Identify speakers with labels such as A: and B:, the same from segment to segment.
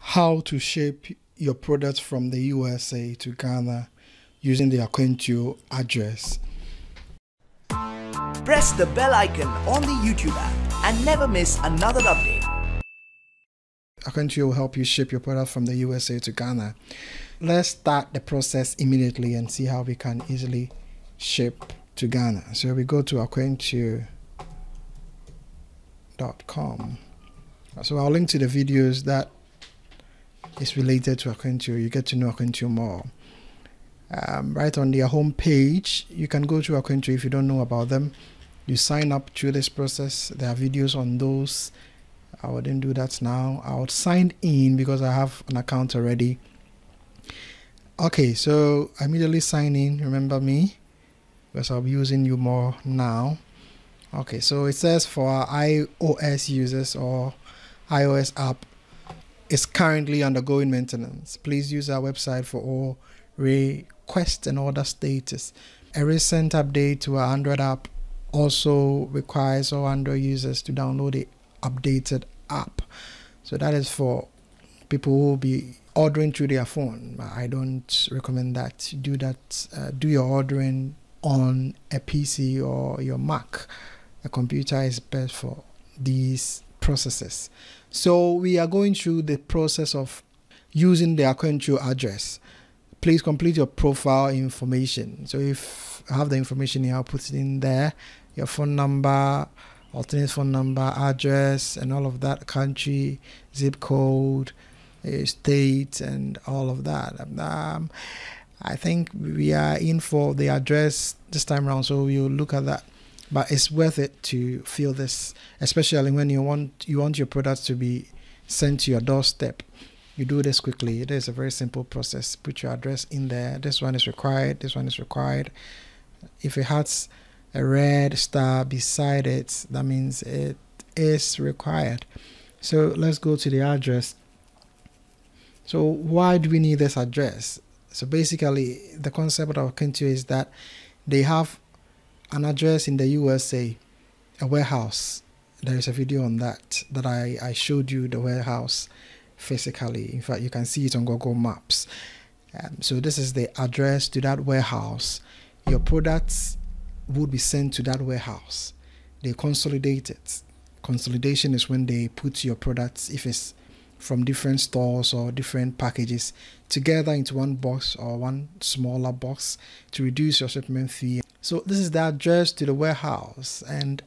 A: how to ship your products from the USA to Ghana using the Aquantuo address.
B: Press the bell icon on the YouTube app and never miss another update.
A: Aquantuo will help you ship your product from the USA to Ghana. Let's start the process immediately and see how we can easily ship to Ghana. So we go to aquantuo.com. So I'll link to the videos that is related to Aquantuo. You get to know Aquantuo more. Right on their home page, you can go to Aquantuo if you don't know about them. You sign up through this process. There are videos on those. I wouldn't do that now. I would sign in because I have an account already. Okay, so I immediately sign in. Remember me, because I'll be using you more now. Okay, so it says for iOS users or iOS app is currently undergoing maintenance. Please use our website for all requests and order status. A recent update to our Android app also requires all Android users to download the updated app. So that is for people who will be ordering through their phone. I don't recommend that. Do that. Do your ordering on a PC or your Mac. A computer is best for these processes. So we are going through the process of using the Aquantuo address. Please complete your profile information. So if I have the information here, I'll put it in there. Your phone number, alternate phone number, address, and all of that, country, zip code, state, and all of that. I think we are in for the address this time around, so we'll look at that. But it's worth it to fill this, especially when you want your products to be sent to your doorstep. You do this quickly. It is a very simple process. Put your address in there. This one is required. This one is required. If it has a red star beside it, that means it is required. So let's go to the address. So why do we need this address? So basically, the concept of Aquantuo is that they have an address in the USA, a warehouse. There is a video on that I showed you the warehouse physically. In fact, you can see it on Google Maps. So this is the address to that warehouse. Your products would be sent to that warehouse. They consolidate it. Consolidation is when they put your products, if it's from different stores or different packages, together into one box or one smaller box to reduce your shipment fee. So this is the address to the warehouse, and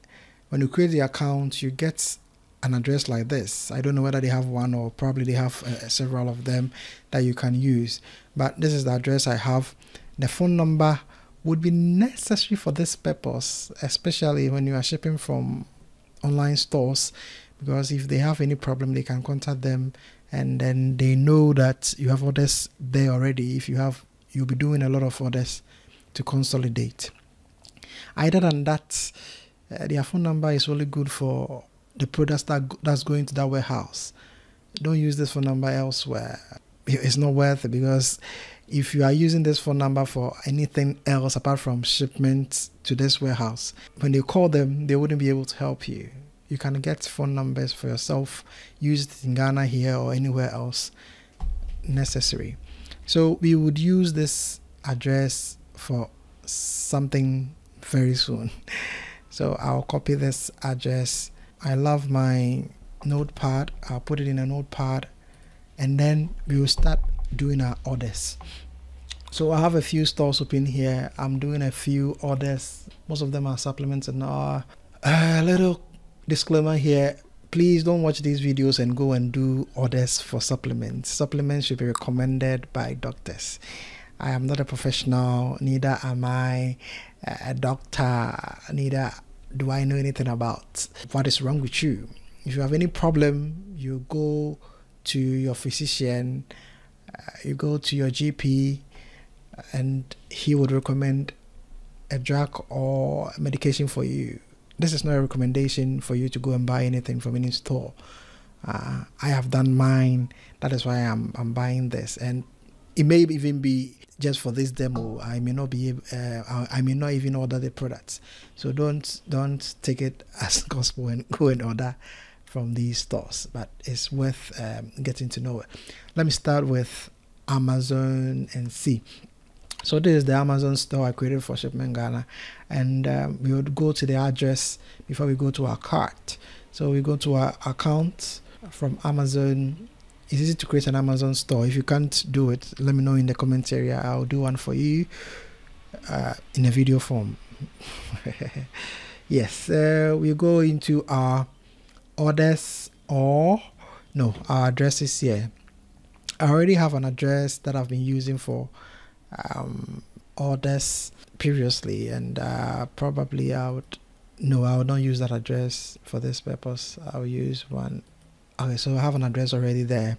A: when you create the account, you get an address like this. I don't know whether they have one or probably they have several of them that you can use, but this is the address I have. The phone number would be necessary for this purpose, especially when you are shipping from online stores, because if they have any problem, they can contact them, and then they know that you have orders there already. If you have, you'll be doing a lot of orders to consolidate. Other than that, their phone number is only good for the products that's going to that warehouse. Don't use this phone number elsewhere. It's not worth it, because if you are using this phone number for anything else apart from shipments to this warehouse, when they call them, they wouldn't be able to help you. You can get phone numbers for yourself, use it in Ghana here or anywhere else necessary. So we would use this address for something very soon. So I'll copy this address. I love my notepad. I'll put it in a notepad, and then we will start doing our orders. So I have a few stores open here. I'm doing a few orders. Most of them are supplements, and a little disclaimer here: please don't watch these videos and go and do orders for supplements. Supplements should be recommended by doctors. I am not a professional, neither am I a doctor, neither do I know anything about what is wrong with you. If you have any problem, you go to your physician, you go to your GP, and he would recommend a drug or medication for you. This is not a recommendation for you to go and buy anything from any store. I have done mine. That is why I'm buying this, and it may even be just for this demo. I may not be I may not even order the products. So don't take it as gospel and go and order from these stores, but it's worth getting to know it. Let me start with Amazon and see. So this is the Amazon store I created for Shipment Ghana, and we would go to the address before we go to our cart. So we go to our account from Amazon. It's easy to create an Amazon store. If you can't do it, let me know in the comment area. I'll do one for you in a video form. Yes, we go into our orders, or no, our addresses here. I already have an address that I've been using for orders previously, and probably I would not use that address for this purpose. I'll use one. Okay, so I have an address already there.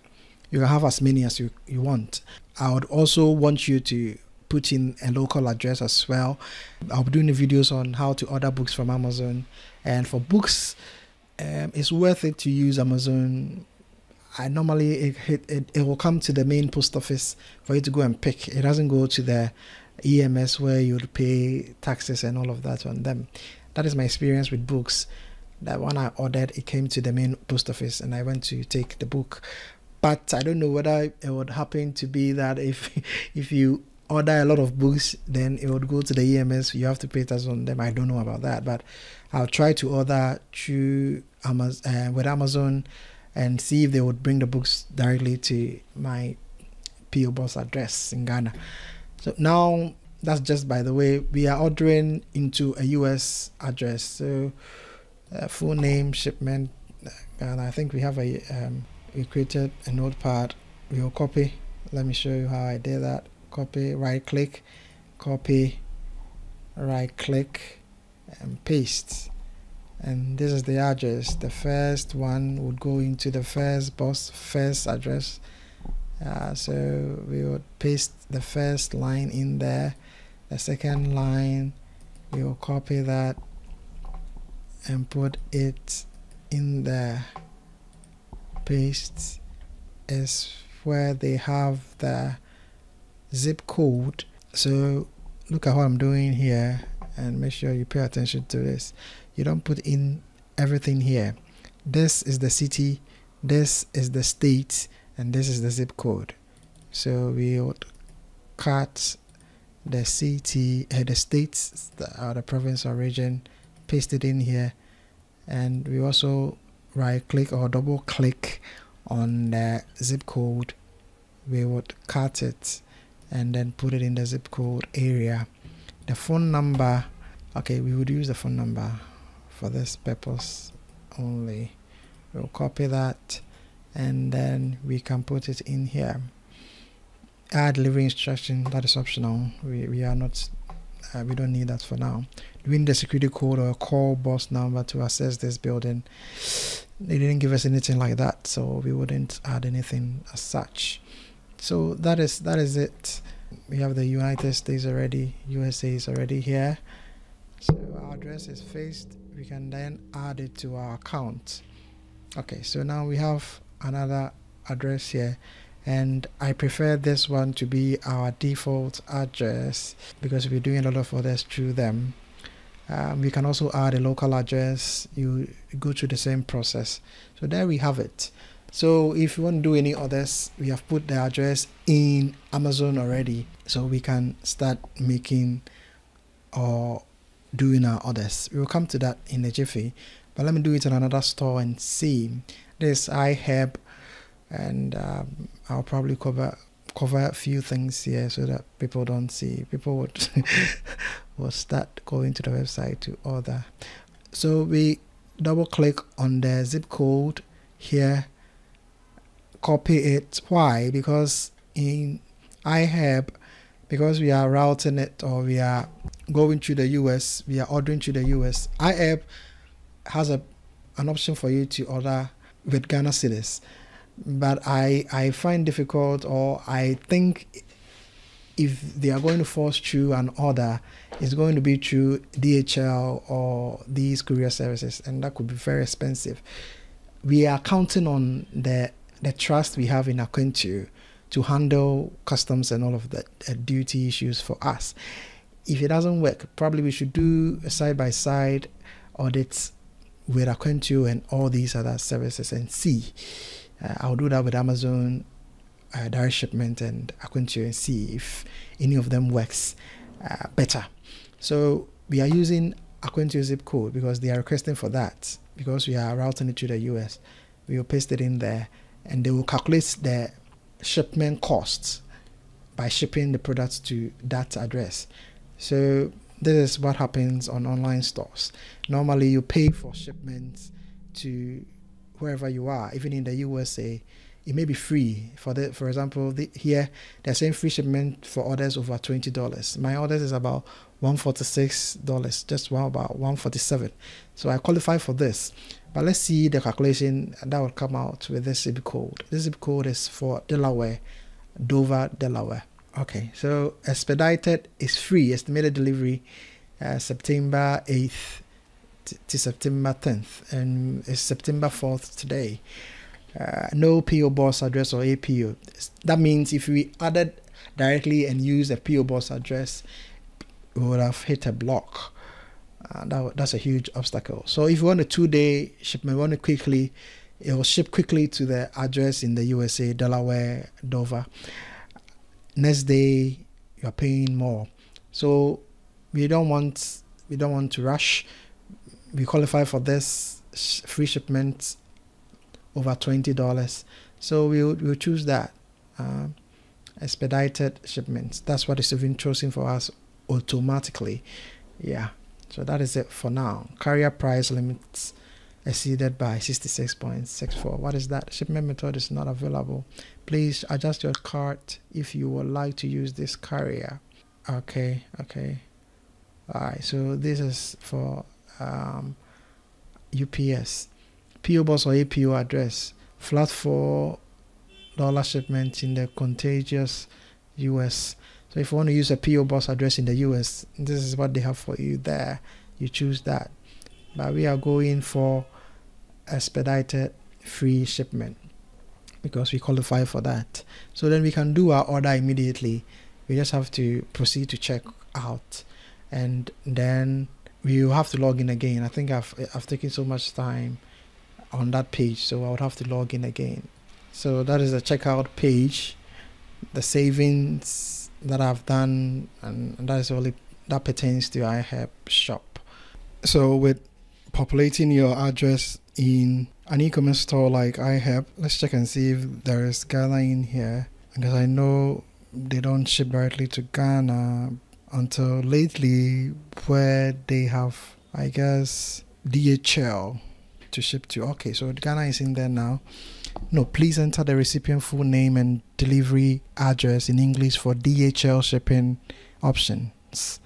A: You can have as many as you want. I would also want you to put in a local address as well. I'll be doing the videos on how to order books from Amazon, and for books it's worth it to use Amazon. I normally it will come to the main post office for you to go and pick. It doesn't go to the EMS where you would pay taxes and all of that on them. That is my experience with books. That when I ordered, it came to the main post office and I went to take the book. But I don't know whether it would happen to be that if you order a lot of books, then it would go to the EMS. You have to pay tax on them. I don't know about that, but I'll try to order through Amazon with Amazon, and see if they would bring the books directly to my PO box address in Ghana. So now that's just by the way. We are ordering into a US address. So full name, shipment, Ghana. I think we have we created a notepad. We will copy. Let me show you how I did that. Copy, right click, copy, right click, and paste. And this is the address. The first one would go into the first address. So we would paste the first line in there. The second line, we will copy that and put it in there. Paste is where they have the zip code. So look at what I'm doing here, and make sure you pay attention to this. You don't put in everything here. This is the city, this is the state, and this is the zip code. So we would cut the city, the states, the province or region, paste it in here, and we also right click or double click on the zip code. We would cut it and then put it in the zip code area. The phone number, okay, we would use the phone number for this purpose only. We'll copy that and then we can put it in here. Add delivery instruction, that is optional. We are not we don't need that for now. Doing the security code or a call box number to access this building. They didn't give us anything like that, so we wouldn't add anything as such. So that is it. We have the United States already, USA is already here. So our address is faced. We can then add it to our account. Okay, so now we have another address here, and I prefer this one to be our default address because we're doing a lot of orders through them. We can also add a local address. You go through the same process. So there we have it. So if you want to do any orders, we have put the address in Amazon already, so we can start making or doing our orders. We will come to that in a jiffy, but let me do it in another store and see. This iHerb, and I'll probably cover a few things here so that people don't see. People would will start going to the website to order. So we double click on the zip code here, copy it. Why? Because in iHerb, because we are routing it, or we are going to the US, we are ordering to the US, iHerb has an option for you to order with Ghana cedis, but I find difficult, or I think if they are going to force through an order, it's going to be through DHL or these courier services, and that could be very expensive. We are counting on the trust we have in Aquantuo to handle customs and all of the duty issues for us. If it doesn't work, probably we should do a side-by-side audit with Aquantuo and all these other services and see. I'll do that with Amazon direct shipment and Aquantuo and see if any of them works better. So we are using Aquantuo zip code because they are requesting for that, because we are routing it to the US. We will paste it in there and they will calculate the shipment costs by shipping the products to that address. So this is what happens on online stores. Normally you pay for shipments to wherever you are. Even in the USA, it may be free. For example, here they're saying free shipment for orders over $20. My orders is about $146, just about $147. So I qualify for this. But let's see the calculation that will come out with this zip code. This zip code is for Delaware, Dover, Delaware. Okay, so expedited is free. Estimated delivery September 8th to September 10th, and it's September 4th today. No PO box address or APO. That means if we added directly and used a PO box address, we would have hit a block. That's a huge obstacle. So if you want a 2-day shipment, want it quickly, it will ship quickly to the address in the USA, Delaware, Dover. Next day you are paying more. So we don't want to rush. We qualify for this free shipment over $20. So we'll choose that expedited shipments. That's what is even chosen for us automatically. Yeah. So that is it for now. Carrier price limits exceeded by 66.64. What is that? Shipment method is not available. Please adjust your cart if you would like to use this carrier. Okay. Alright, so this is for UPS. PO box or APO address. Flat $4 shipment in the contiguous US. So if you want to use a PO box address in the US, this is what they have for you there. You choose that. But we are going for expedited free shipment because we qualify for that. So then we can do our order immediately. We just have to proceed to check out, and then we will have to log in again. I think I've taken so much time on that page, so I would have to log in again. So that is the checkout page, the savings that I've done, and that is only that pertains to iHerb shop. So with populating your address in an e-commerce store like iHerb, let's check and see if there is Ghana in here, because I know they don't ship directly to Ghana until lately, where they have, I guess, DHL to ship to. Okay, so Ghana is in there now. No, please enter the recipient full name and delivery address in English for DHL shipping options.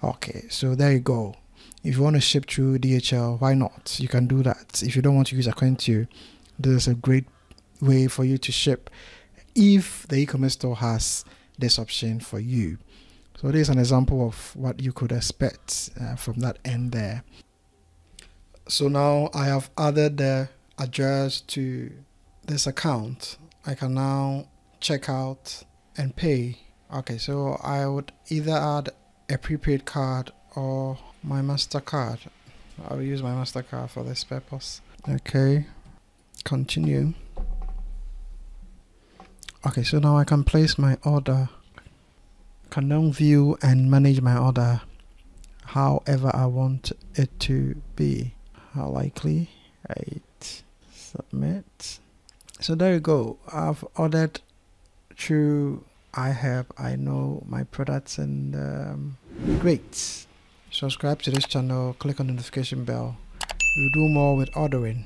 A: Okay, so there you go. If you want to ship through DHL, why not? You can do that. If you don't want to use Aquantuo, this is a great way for you to ship if the e-commerce store has this option for you. So this is an example of what you could expect from that end there. So now I have added the address to this account. I can now check out and pay. Okay, so I would either add a prepaid card or my MasterCard. I'll use my MasterCard for this purpose. Okay, continue. Okay, so now I can place my order. Can now view and manage my order however I want it to be. How likely? 8. Submit. So there you go. I've ordered through iHerb. I know my products, and great. Subscribe to this channel, click on the notification bell. We'll do more with ordering.